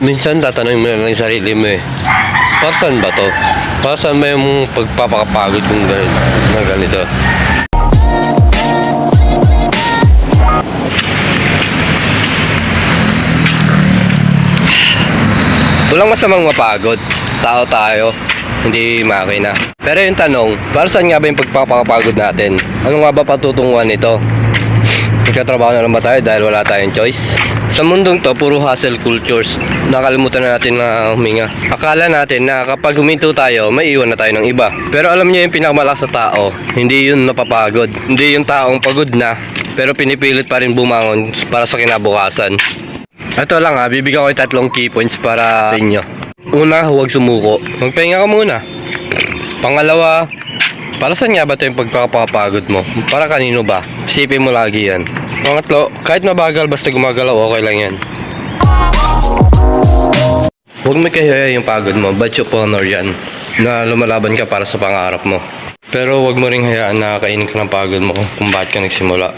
Minsan tatanungin mo na lang yung sarili mo para saan ba to? Para saan ba yung pagpapakapagod kung na ganito? Walang masamang mapagod. Tao tayo, hindi makina. Pero yung tanong, para saan nga ba yung pagpapakapagod natin? Ano nga ba patutunguhan nito? Nagkatrabaho na lang ba tayo dahil wala tayong choice? Sa mundong to, puro hustle cultures. Nakalimutan na natin na huminga. Akala natin na kapag huminto tayo, may iwan na tayo ng iba. Pero alam niyo yung pinakamalakas sa tao, hindi yun napapagod. Hindi yung taong pagod na, pero pinipilit pa rin bumangon para sa kinabukasan. Ito lang bibigyan ko yung 3 key points para sa inyo. Una, huwag sumuko. Magpahinga ka muna. Pangalawa, para saan nga ba ito yung pagpapapagod mo? Para kanino ba? Isipin mo lagi yan. Pangatlo, kahit mabagal basta gumagalaw, okay lang yan. Huwag may kahiyaya yung pagod mo, badge of honor yan. Na lumalaban ka para sa pangarap mo. Pero huwag mo ring hayaan na kainin ka ng pagod mo kung bakit ka nagsimula.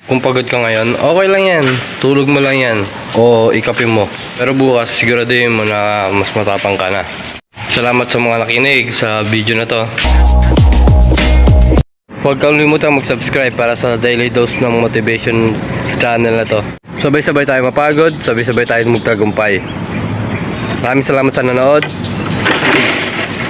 Kung pagod ka ngayon, okay lang yan. Tulog mo lang yan. O ikapin mo. Pero bukas, siguraduhin mo na mas matapang ka na. Salamat sa mga nakinig sa video na to. Huwag kalimutan mag-subscribe para sa daily dose ng motivation sa channel na to. Sabay-sabay tayo mapagod, sabay-sabay tayo magtagumpay. Maraming salamat sa nanood. Peace!